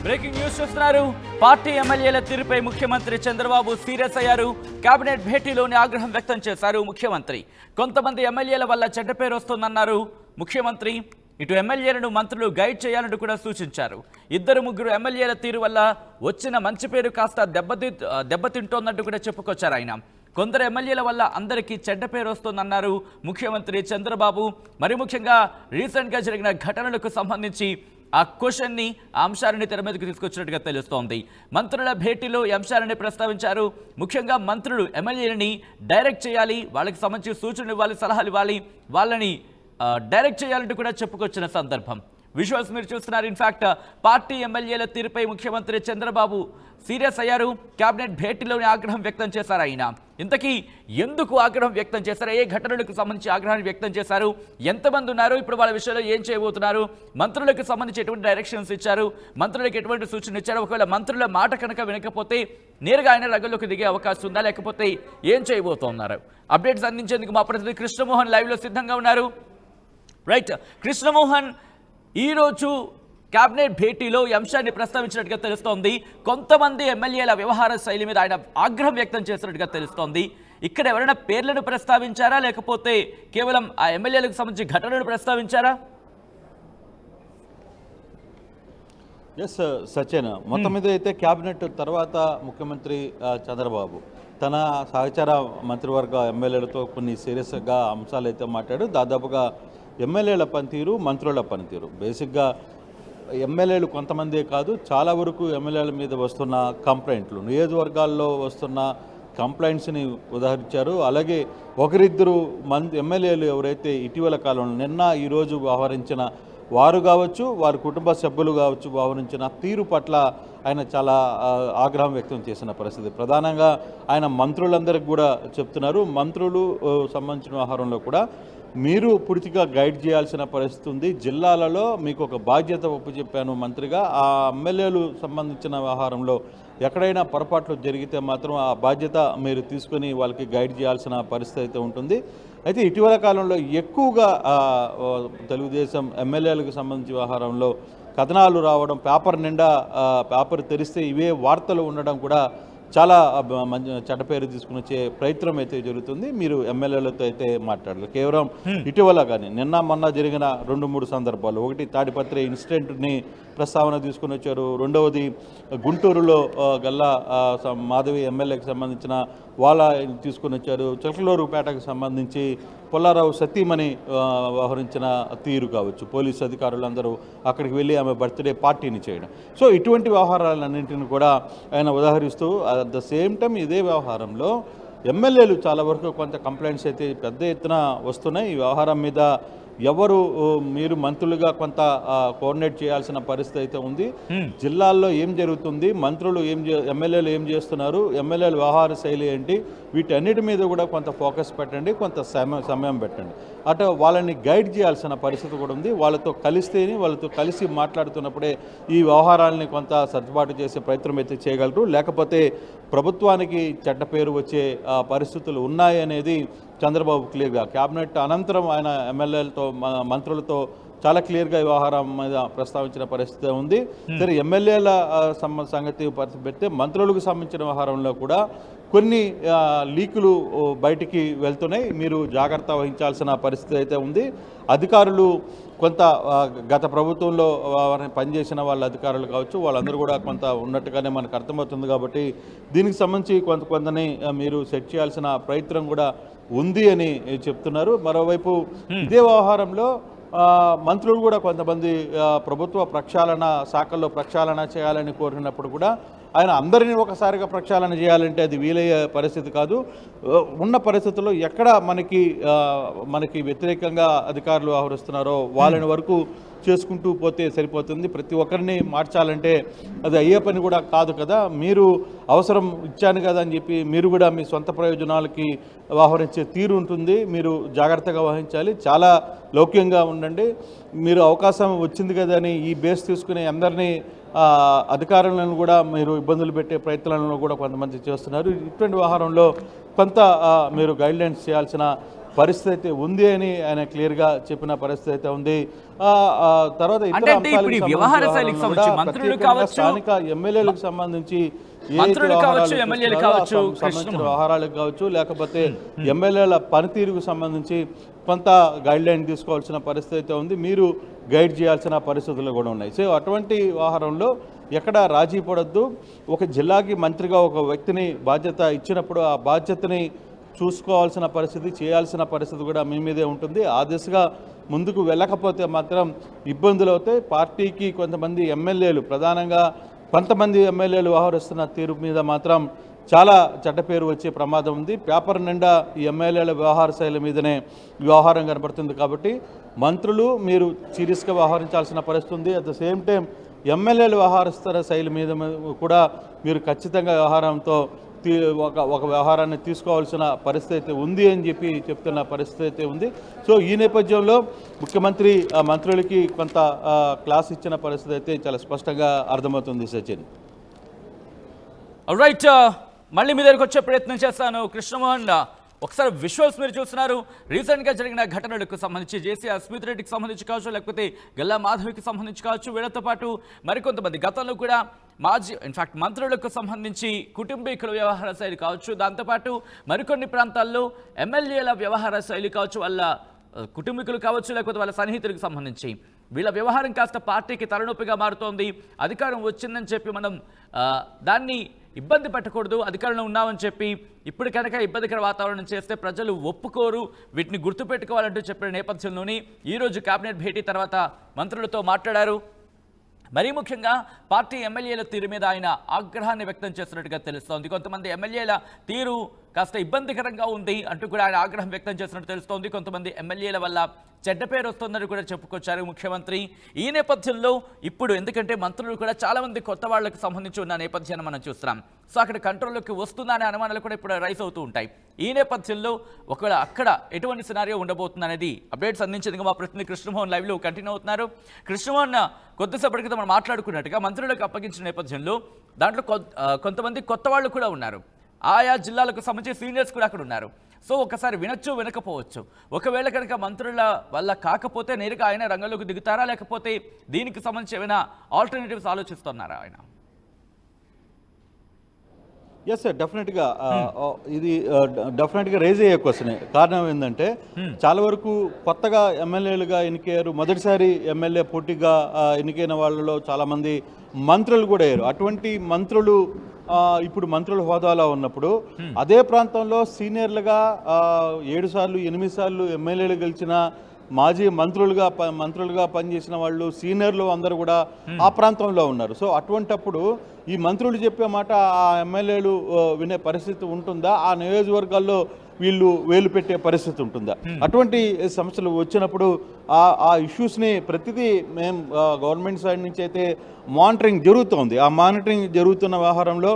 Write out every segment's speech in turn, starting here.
Breaking news చూస్తున్నారు. Party ఎమ్మెల్యేల తీరుపై ముఖ్యమంత్రి చంద్రబాబు సీరియస్ అయ్యారు. కేబినెట్ భేటీలోని ఆగ్రహం వ్యక్తం చేశారు ముఖ్యమంత్రి. కొంతమంది ఎమ్మెల్యేల వల్ల చెడ్డ పేరు వస్తుందన్నారు ముఖ్యమంత్రి. ఇటు ఎమ్మెల్యేలను మంత్రులు గైడ్ చేయాలంటూ కూడా సూచించారు. ఇద్దరు ముగ్గురు ఎమ్మెల్యేల తీరు వల్ల వచ్చిన మంచి పేరు కాస్త దెబ్బతింటోందంటూ కూడా చెప్పుకొచ్చారు ఆయన. కొందరు ఎమ్మెల్యేల వల్ల అందరికీ చెడ్డ పేరు వస్తుందన్నారు ముఖ్యమంత్రి చంద్రబాబు. మరి ముఖ్యంగా రీసెంట్గా జరిగిన ఘటనలకు సంబంధించి ఆ క్వశ్చన్ని ఆ అంశాలని తెర మీదకు తీసుకొచ్చినట్టుగా తెలుస్తోంది. మంత్రుల భేటీలో ఈ అంశాలని ప్రస్తావించారు. ముఖ్యంగా మంత్రులు ఎమ్మెల్యేలని డైరెక్ట్ చేయాలి, వాళ్ళకి సంబంధించి సూచనలు ఇవ్వాలి, సలహాలు ఇవ్వాలి, వాళ్ళని డైరెక్ట్ చేయాలంటూ కూడా చెప్పుకొచ్చిన సందర్భం. విజువల్స్ మీరు చూస్తున్నారు. ఇన్ఫాక్ట్ పార్టీ ఎమ్మెల్యేల తీరుపై ముఖ్యమంత్రి చంద్రబాబు సీరియస్ అయ్యారు. కేబినెట్ భేటీలోని ఆగ్రహం వ్యక్తం చేశారు ఆయన. ఇంతకీ ఎందుకు ఆగ్రహం వ్యక్తం చేశారు? ఏ ఘటనలకు సంబంధించి ఆగ్రహాన్ని వ్యక్తం చేశారు? ఎంతమంది ఉన్నారు? ఇప్పుడు వాళ్ళ విషయంలో ఏం చేయబోతున్నారు? మంత్రులకు సంబంధించి ఎటువంటి డైరెక్షన్స్ ఇచ్చారు? మంత్రులకు ఎటువంటి సూచనలు ఇచ్చారు? ఒకవేళ మంత్రుల మాట కనుక వినకపోతే నేరుగా ఆయన రంగంలోకి దిగే అవకాశం ఉందా, లేకపోతే ఏం చేయబోతున్నారు? అప్డేట్స్ అందించేందుకు మా ప్రతినిధి కృష్ణమోహన్ లైవ్లో సిద్ధంగా ఉన్నారు. రైట్ కృష్ణమోహన్, ఈరోజు కేబినెట్ భేటీలో ఈ అంశాన్ని ప్రస్తావించినట్టుగా తెలుస్తోంది. కొంతమంది ఎమ్మెల్యేల వ్యవహార శైలి మీద ఆయన ఆగ్రహం వ్యక్తం చేసినట్టుగా తెలుస్తోంది. ఇక్కడ ఎవరైనా పేర్లను ప్రస్తావించారా, లేకపోతే కేవలం ఆ ఎమ్మెల్యేలకు సంబంధించి ఘటనను ప్రస్తావించారా? ఎస్ సత్యన, మొత్తం మీద అయితే క్యాబినెట్ తర్వాత ముఖ్యమంత్రి చంద్రబాబు తన సహచార మంత్రివర్గ ఎమ్మెల్యేలతో కొన్ని సీరియస్గా అంశాలు అయితే మాట్లాడు. దాదాపుగా ఎమ్మెల్యేల పనితీరు, మంత్రుల పనితీరు, బేసిక్గా ఎమ్మెల్యేలు కొంతమందే కాదు, చాలా వరకు ఎమ్మెల్యేల మీద వస్తున్న కంప్లైంట్లు, నియోజకవర్గాల్లో వస్తున్న కంప్లైంట్స్ని ఉదాహరించారు. అలాగే ఒకరిద్దరు ఎమ్మెల్యేలు ఎవరైతే ఇటీవల కాలంలో నిన్న ఈరోజు వ్యవహరించిన వారు కావచ్చు, వారి కుటుంబ సభ్యులు కావచ్చు, వ్యవహరించిన తీరు పట్ల ఆయన చాలా ఆగ్రహం వ్యక్తం చేసిన పరిస్థితి. ప్రధానంగా ఆయన మంత్రులందరికీ కూడా చెప్తున్నారు. మంత్రులు సంబంధించిన వ్యవహారంలో కూడా మీరు పూర్తిగా గైడ్ చేయాల్సిన పరిస్థితి ఉంది. జిల్లాలలో మీకు ఒక బాధ్యత ఒప్పుచెప్పాను మంత్రిగా. ఆ ఎమ్మెల్యేలు సంబంధించిన వ్యవహారంలో ఎక్కడైనా పొరపాట్లు జరిగితే మాత్రం ఆ బాధ్యత మీరు తీసుకొని వాళ్ళకి గైడ్ చేయాల్సిన పరిస్థితి అయితే ఉంటుంది. అయితే ఇటీవల కాలంలో ఎక్కువగా తెలుగుదేశం ఎమ్మెల్యేలకు సంబంధించిన వ్యవహారంలో కథనాలు రావడం, పేపర్ నిండా పేపర్ తెరిస్తే ఇవే వార్తలు ఉండడం కూడా చాలా మంచి చెడ్డ పేరు తీసుకుని వచ్చే ప్రయత్నం అయితే జరుగుతుంది. మీరు ఎమ్మెల్యేలతో అయితే మాట్లాడరు. కేవలం ఇటీవల కానీ నిన్న మొన్న జరిగిన 2-3 సందర్భాలు, ఒకటి తాడిపత్రి ఇన్సిడెంట్ని ప్రస్తావన తీసుకుని వచ్చారు. రెండవది గుంటూరులో గల్లా మాధవి ఎమ్మెల్యేకి సంబంధించిన వాళ్ళ తీసుకుని వచ్చారు. చిలకలూరుపేటకు సంబంధించి పుల్లారావు సతీమణి వ్యవహరించిన తీరు కావచ్చు, పోలీసు అధికారులందరూ అక్కడికి వెళ్ళి ఆమె బర్త్డే పార్టీని చేయడం. సో ఇటువంటి వ్యవహారాలన్నింటిని కూడా ఆయన ఉదాహరిస్తూ అట్ ద సేమ్ టైం ఇదే వ్యవహారంలో ఎమ్మెల్యేలు చాలా వరకు కొంత కంప్లైంట్స్ అయితే పెద్ద ఎత్తున వస్తున్నాయి. ఈ వ్యవహారం మీద ఎవరు మీరు మంత్రులుగా కొంత కోఆర్డినేట్ చేయాల్సిన పరిస్థితి అయితే ఉంది. జిల్లాల్లో ఏం జరుగుతుంది, మంత్రులు ఎమ్మెల్యేలు ఏం చేస్తున్నారు, ఎమ్మెల్యేల వ్యవహార శైలి ఏంటి, వీటన్నిటి మీద కూడా కొంత ఫోకస్ పెట్టండి, కొంత సమయం పెట్టండి. అటు వాళ్ళని గైడ్ చేయాల్సిన పరిస్థితి కూడా ఉంది. వాళ్ళతో కలిసి మాట్లాడుతున్నప్పుడే ఈ వ్యవహారాలని కొంత సర్దుబాటు చేసే ప్రయత్నం అయితే చేయగలరు. లేకపోతే ప్రభుత్వానికి చెడ్డ పేరు వచ్చే పరిస్థితులు ఉన్నాయనేది చంద్రబాబు క్లియర్గా క్యాబినెట్ అనంతరం ఆయన ఎమ్మెల్యేలతో మంత్రులతో చాలా క్లియర్గా వ్యవహారం మీద ప్రస్తావించిన పరిస్థితి ఉంది. సరే, ఎమ్మెల్యేల సంగతి పరిస్థితి పెడితే మంత్రులకు సంబంధించిన వ్యవహారంలో కూడా కొన్ని లీకులు బయటికి వెళ్తున్నాయి. మీరు జాగ్రత్త వహించాల్సిన పరిస్థితి అయితే ఉంది. అధికారులు కొంత గత ప్రభుత్వంలో పనిచేసిన వాళ్ళ అధికారులు కావచ్చు, వాళ్ళందరూ కూడా కొంత ఉన్నట్టుగానే మనకు అర్థమవుతుంది. కాబట్టి దీనికి సంబంధించి కొంతని మీరు సెట్ చేయాల్సిన ప్రయత్నం కూడా ఉంది అని చెప్తున్నారు. మరోవైపు ఇదే వ్యవహారంలో మంత్రులు కూడా కొంతమంది ప్రభుత్వ ప్రక్షాళన శాఖల్లో ప్రక్షాళన చేయాలని కోరినప్పుడు కూడా ఆయన అందరినీ ఒకసారిగా ప్రక్షాళన చేయాలంటే అది వీలయ్యే పరిస్థితి కాదు. ఉన్న పరిస్థితుల్లో ఎక్కడ మనకి వ్యతిరేకంగా అధికారులు వ్యవహరిస్తున్నారో వాళ్ళని వరకు చేసుకుంటూ పోతే సరిపోతుంది. ప్రతి ఒక్కరిని మార్చాలంటే అది అయ్యే పని కూడా కాదు కదా. మీరు అవసరం ఇచ్చాను కదా అని చెప్పి మీరు కూడా మీ సొంత ప్రయోజనాలకి వ్యవహరించే తీరు ఉంటుంది. మీరు జాగ్రత్తగా వహించాలి, చాలా లౌక్యంగా ఉండండి. మీరు అవకాశం వచ్చింది కదా అని ఈ బేస్ తీసుకుని అందరినీ అధికారులను కూడా మీరు ఇబ్బందులు పెట్టే ప్రయత్నాలను కూడా కొంతమంది చేస్తున్నారు. ఇటువంటి వ్యవహారంలో కొంత మీరు గైడ్లైన్స్ చేయాల్సిన పరిస్థితి అయితే ఉంది అని ఆయన క్లియర్గా చెప్పిన పరిస్థితి అయితే ఉంది. తర్వాత ఇతర స్థానిక ఎమ్మెల్యేలకు సంబంధించి సంబంధించిన వ్యవహారాలకు కావచ్చు, లేకపోతే ఎమ్మెల్యేల పనితీరుకు సంబంధించి కొంత గైడ్ లైన్ తీసుకోవాల్సిన పరిస్థితి అయితే ఉంది. మీరు గైడ్ చేయాల్సిన పరిస్థితులు కూడా ఉన్నాయి. సో అటువంటి వ్యవహారంలో ఎక్కడ రాజీ పడొద్దు. ఒక జిల్లాకి మంత్రిగా ఒక వ్యక్తిని బాధ్యత ఇచ్చినప్పుడు ఆ బాధ్యతని చూసుకోవాల్సిన పరిస్థితి, చేయాల్సిన పరిస్థితి కూడా మీ మీదే ఉంటుంది. ఆ దిశగా ముందుకు వెళ్ళకపోతే మాత్రం ఇబ్బందులు అవుతాయి. పార్టీకి కొంతమంది ఎమ్మెల్యేలు, ప్రధానంగా కొంతమంది ఎమ్మెల్యేలు వ్యవహరిస్తున్న తీరు మీద మాత్రం చాలా చెడ్డ పేరు వచ్చే ప్రమాదం ఉంది. పేపర్ నిండా ఈ ఎమ్మెల్యేల వ్యవహార శైలి మీదనే వ్యవహారం కనబడుతుంది. కాబట్టి మంత్రులు మీరు సీరియస్గా వ్యవహరించాల్సిన పరిస్థితి ఉంది. అట్ ద సేమ్ టైం ఎమ్మెల్యేలు వ్యవహరిస్తున్న శైలి మీద కూడా మీరు ఖచ్చితంగా వ్యవహారంతో ఒక వ్యవహారాన్ని తీసుకోవాల్సిన పరిస్థితి అయితే ఉంది అని చెప్పి చెప్తున్న పరిస్థితి అయితే ఉంది. సో ఈ నేపథ్యంలో ముఖ్యమంత్రి మంత్రులకి కొంత క్లాస్ ఇచ్చిన పరిస్థితి అయితే చాలా స్పష్టంగా అర్థమవుతుంది. సచిన్ రైట్, మళ్ళీ మీ దగ్గరకు వచ్చే ప్రయత్నం చేస్తాను. కృష్ణమోహన్, ఒకసారి విజువల్స్ మీరు చూస్తున్నారు. రీసెంట్గా జరిగిన ఘటనలకు సంబంధించి జేసీ అస్మిత్ రెడ్డికి సంబంధించి కావచ్చు, లేకపోతే గల్లా మాధవికి సంబంధించి కావచ్చు, వీళ్ళతో పాటు మరికొంతమంది గతంలో కూడా మాజీ ఇన్ఫాక్ట్ మంత్రులకు సంబంధించి కుటుంబీకుల వ్యవహార శైలి కావచ్చు, దాంతోపాటు మరికొన్ని ప్రాంతాల్లో ఎమ్మెల్యేల వ్యవహార శైలి కావచ్చు, వాళ్ళ కుటుంబీకులు కావచ్చు, లేకపోతే వాళ్ళ సన్నిహితులకు సంబంధించి వీళ్ళ వ్యవహారం కాస్త పార్టీకి తలనొప్పిగా మారుతోంది. అధికారం వచ్చిందని చెప్పి మనం దాన్ని ఇబ్బంది పెట్టకూడదు, అధికారంలో ఉన్నామని చెప్పి ఇప్పుడు కనుక ఇబ్బందికర వాతావరణం చేస్తే ప్రజలు ఒప్పుకోరు, వీటిని గుర్తుపెట్టుకోవాలంటూ చెప్పిన నేపథ్యంలోని ఈరోజు కేబినెట్ భేటీ తర్వాత మంత్రులతో మాట్లాడారు. మరీ ముఖ్యంగా పార్టీ ఎమ్మెల్యేల తీరు మీద ఆయన ఆగ్రహాన్ని వ్యక్తం చేస్తున్నట్టుగా తెలుస్తోంది. కొంతమంది ఎమ్మెల్యేల తీరు కాస్త ఇబ్బందికరంగా ఉంది అంటూ కూడా ఆయన ఆగ్రహం వ్యక్తం చేస్తున్నట్టు తెలుస్తోంది. కొంతమంది ఎమ్మెల్యేల వల్ల చెడ్డ పేరు వస్తుందని కూడా చెప్పుకొచ్చారు ముఖ్యమంత్రి. ఈ నేపథ్యంలో ఇప్పుడు ఎందుకంటే మంత్రులు కూడా చాలామంది కొత్త వాళ్లకు సంబంధించి ఉన్న నేపథ్యాన్ని మనం చూస్తున్నాం. సో అక్కడ కంట్రోల్లోకి వస్తుందా అనే అనుమానాలు కూడా ఇప్పుడు రైస్ అవుతూ ఉంటాయి. ఈ నేపథ్యంలో ఒకవేళ అక్కడ ఎటువంటి సినారియో ఉండబోతుంది అనేది అప్డేట్స్ అందించేందుకు మా ప్రతినిధి కృష్ణమోహన్ లైవ్లో కంటిన్యూ అవుతున్నారు. కృష్ణమోహన్, కొద్దిసేపటి క్రితం మనం మాట్లాడుకున్నట్టుగా మంత్రులకు అప్పగించిన నేపథ్యంలో దాంట్లో కొంతమంది కొత్త వాళ్ళు కూడా ఉన్నారు. ఆయా జిల్లాలకు సంబంధించి సీనియర్స్ కూడా అక్కడ ఉన్నారు. సో ఒకసారి వినొచ్చు, వినకపోవచ్చు. ఒకవేళ కనుక మంత్రుల వల్ల కాకపోతే నేరుగా ఆయన రంగంలోకి దిగుతారా, లేకపోతే దీనికి సంబంధించి ఏమైనా ఆల్టర్నేటివ్స్ ఆలోచిస్తున్నారా ఆయన? ఎస్ సార్, డెఫినెట్గా ఇది డెఫినెట్గా రేజ్ అయ్యే క్వశ్చనే. కారణం ఏంటంటే చాలా వరకు కొత్తగా ఎమ్మెల్యేలుగా ఎన్నికయ్యారు. మొదటిసారి ఎమ్మెల్యే పోటీగా ఎన్నికైన వాళ్ళలో చాలామంది మంత్రులు కూడా అయ్యారు. అటువంటి మంత్రులు ఇప్పుడు మంత్రుల హోదాలో ఉన్నప్పుడు అదే ప్రాంతంలో సీనియర్లుగా 7 సార్లు 8 సార్లు ఎమ్మెల్యేలు గెలిచిన మాజీ మంత్రులుగా పనిచేసిన వాళ్ళు, సీనియర్లు అందరూ కూడా ఆ ప్రాంతంలో ఉన్నారు. సో అటువంటప్పుడు ఈ మంత్రులు చెప్పే మాట ఆ ఎమ్మెల్యేలు వినే పరిస్థితి ఉంటుందా? ఆ నియోజకవర్గాల్లో వీళ్ళు వేలు పెట్టే పరిస్థితి ఉంటుందా? అటువంటి సమస్యలు వచ్చినప్పుడు ఆ ఇష్యూస్ని ప్రతిదీ మేము గవర్నమెంట్ సైడ్ నుంచి అయితే మానిటరింగ్ జరుగుతోంది. ఆ మానిటరింగ్ జరుగుతున్న వ్యవహారంలో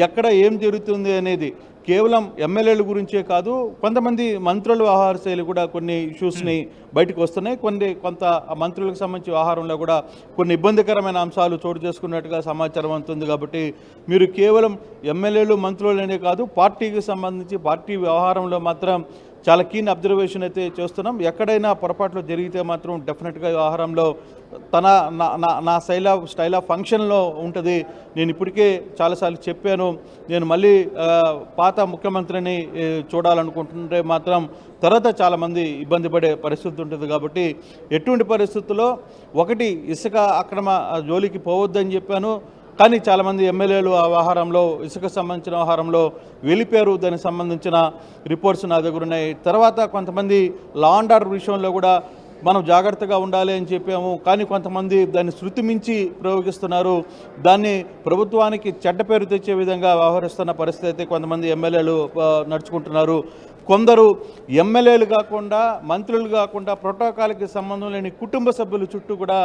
ఎక్కడ ఏం జరుగుతుంది అనేది కేవలం ఎమ్మెల్యేల గురించే కాదు, కొంతమంది మంత్రుల వ్యవహార శైలి కూడా కొన్ని ఇష్యూస్ని బయటకు వస్తున్నాయి. కొంత మంత్రులకు సంబంధించి వ్యవహారంలో కూడా కొన్ని ఇబ్బందికరమైన అంశాలు చోటు చేసుకున్నట్టుగా సమాచారం అందుతుంది. కాబట్టి మీరు కేవలం ఎమ్మెల్యేలు మంత్రులనే కాదు, పార్టీకి సంబంధించి పార్టీ వ్యవహారంలో మాత్రం చాలా కీన్ అబ్జర్వేషన్ అయితే చేస్తున్నాం. ఎక్కడైనా పొరపాట్లు జరిగితే మాత్రం డెఫినెట్గా వ్యవహారంలో నా స్టైల్ ఆఫ్ ఫంక్షన్లో ఉంటుంది. నేను ఇప్పటికే చాలాసార్లు చెప్పాను, నేను మళ్ళీ పాత ముఖ్యమంత్రిని చూడాలనుకుంటుంటే మాత్రం తర్వాత చాలామంది ఇబ్బంది పడే పరిస్థితి ఉంటుంది. కాబట్టి ఎటువంటి పరిస్థితుల్లో ఒకటి ఇసుక అక్రమ జోలికి పోవద్దని చెప్పాను. కానీ చాలామంది ఎమ్మెల్యేలు ఆ వ్యవహారంలో ఇసుక సంబంధించిన వ్యవహారంలో వెళ్ళిపోయారు. దానికి సంబంధించిన రిపోర్ట్స్ నా దగ్గర ఉన్నాయి. తర్వాత కొంతమంది లా అండ్ ఆర్డర్ విషయంలో కూడా మనం జాగ్రత్తగా ఉండాలి అని చెప్పాము. కానీ కొంతమంది దాన్ని శృతి మించి ప్రయోగిస్తున్నారు. దాన్ని ప్రభుత్వానికి చెడ్డ పేరు తెచ్చే విధంగా వ్యవహరిస్తున్న పరిస్థితి అయితే కొంతమంది ఎమ్మెల్యేలు నడుచుకుంటున్నారు. కొందరు ఎమ్మెల్యేలు కాకుండా, మంత్రులు కాకుండా ప్రోటోకాల్కి సంబంధం లేని కుటుంబ సభ్యుల చుట్టూ కూడా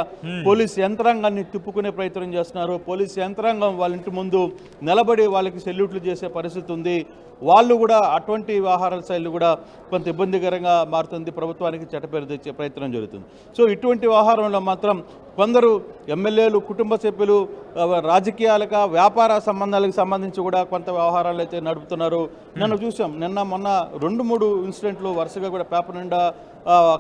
పోలీస్ యంత్రాంగాన్ని తిప్పుకునే ప్రయత్నం చేస్తున్నారు. పోలీస్ యంత్రాంగం వాళ్ళ ఇంటి ముందు నిలబడి వాళ్ళకి సెల్యూట్లు చేసే పరిస్థితి ఉంది. వాళ్ళు కూడా అటువంటి వ్యవహారాల శైలి కూడా కొంత ఇబ్బందికరంగా మారుతుంది. ప్రభుత్వానికి చెడ్డ పేరు తెచ్చే ప్రయత్నం జరుగుతుంది. సో ఇటువంటి వ్యవహారంలో మాత్రం కొందరు ఎమ్మెల్యేలు, కుటుంబ సభ్యులు రాజకీయాలకు, వ్యాపార సంబంధాలకు సంబంధించి కూడా కొంత వ్యవహారాలు అయితే నడుపుతున్నారు. నన్ను చూసాం నిన్న మొన్న 2-3 ఇన్సిడెంట్లు వరుసగా కూడా పేపర్ నిండా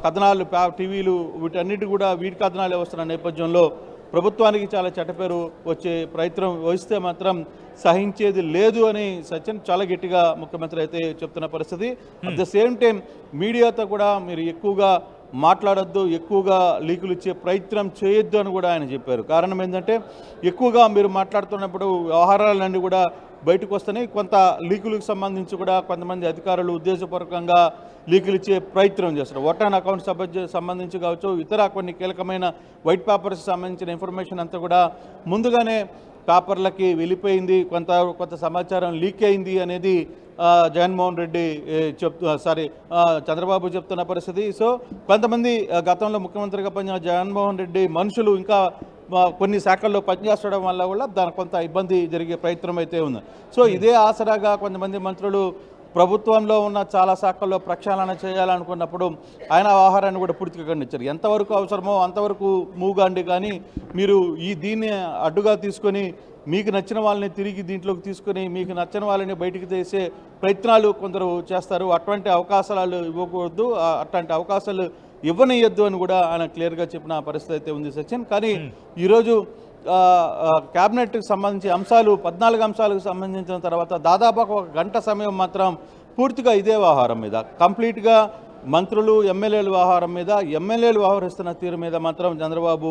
కథనాలు, టీవీలు వీటన్నిటి కూడా వీటి కథనాలే వస్తున్న నేపథ్యంలో ప్రభుత్వానికి చాలా చెడ్డపేరు వచ్చే ప్రయత్నం వహిస్తే మాత్రం సహించేది లేదు అని సచిన్ చాలా గట్టిగా ముఖ్యమంత్రి అయితే చెప్తున్న పరిస్థితి. అట్ ద సేమ్ టైం మీడియాతో కూడా మీరు ఎక్కువగా మాట్లాడొద్దు, ఎక్కువగా లీకులు ఇచ్చే ప్రయత్నం చేయొద్దు అని కూడా ఆయన చెప్పారు. కారణం ఏంటంటే ఎక్కువగా మీరు మాట్లాడుతున్నప్పుడు వ్యవహారాలన్నీ కూడా బయటకు వస్తున్నాయి. కొంత లీకులకు సంబంధించి కూడా కొంతమంది అధికారులు ఉద్దేశపూర్వకంగా లీకులు ఇచ్చే ప్రయత్నం చేస్తారు. ఓటాన్ అకౌంట్ సంబంధించి కావచ్చు, ఇతర కొన్ని కీలకమైన వైట్ పేపర్స్ సంబంధించిన ఇన్ఫర్మేషన్ అంతా కూడా ముందుగానే పేపర్లకి వెళ్ళిపోయింది, కొంత సమాచారం లీక్ అయింది అనేది జగన్మోహన్ రెడ్డి చంద్రబాబు చెప్తున్న పరిస్థితి. సో కొంతమంది గతంలో ముఖ్యమంత్రిగా పనిచేసిన జగన్మోహన్ రెడ్డి మనుషులు ఇంకా కొన్ని శాఖల్లో పనిచేస్తడం వల్ల కూడా దానికి కొంత ఇబ్బంది జరిగే ప్రయత్నం అయితే ఉంది. సో ఇదే ఆసరాగా కొంతమంది మంత్రులు ప్రభుత్వంలో ఉన్న చాలా శాఖల్లో ప్రక్షాళన చేయాలనుకున్నప్పుడు ఆయన ఆహారాన్ని కూడా పూర్తిగా ఖండించారు. ఎంతవరకు అవసరమో అంతవరకు మూగాండి, కానీ మీరు దీన్ని అడ్డుగా తీసుకొని మీకు నచ్చిన వాళ్ళని తిరిగి దీంట్లోకి తీసుకొని మీకు నచ్చిన వాళ్ళని బయటికి తీసే ప్రయత్నాలు కొందరు చేస్తారు. అటువంటి అవకాశాలు ఇవ్వకూడదు, అట్లాంటి అవకాశాలు ఇవ్వనియద్దు అని కూడా ఆయన క్లియర్గా చెప్పిన పరిస్థితి అయితే ఉంది సచిన్. కానీ ఈరోజు క్యాబినెట్కి సంబంధించి అంశాలు 14 అంశాలకు సంబంధించిన తర్వాత దాదాపు 1 గంట సమయం మాత్రం పూర్తిగా ఇదే వ్యవహారం మీద, కంప్లీట్గా మంత్రులు, ఎమ్మెల్యేల వ్యవహారం మీద, ఎమ్మెల్యేలు వ్యవహరిస్తున్న తీరు మీద మాత్రం చంద్రబాబు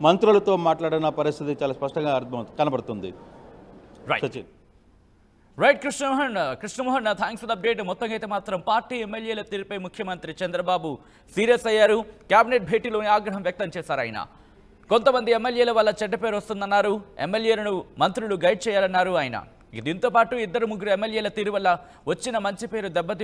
మంత్రులతో మాట్లాడిన పరిస్థితి చాలా స్పష్టంగా కనబడుతుంది. Sachin. Right Krishnamohan thanks for the update. మొత్తంగా అయితే మాత్రం పార్టీ ఎమ్మెల్యేల తీరుపై ముఖ్యమంత్రి చంద్రబాబు సీరియస్ అయ్యారు. కేబినెట్ భేటీలోని ఆగ్రహం వ్యక్తం చేశారు ఆయన. కొంతమంది ఎమ్మెల్యేల వల్ల చెడ్డ పేరు వస్తుందన్నారు. ఎమ్మెల్యేలను మంత్రులు గైడ్ చేయాలన్నారు ఆయన. దీంతో పాటు 2-3 ఎమ్మెల్యేల తీరు వల్ల వచ్చిన మంచి పేరు దెబ్బతింటుంది.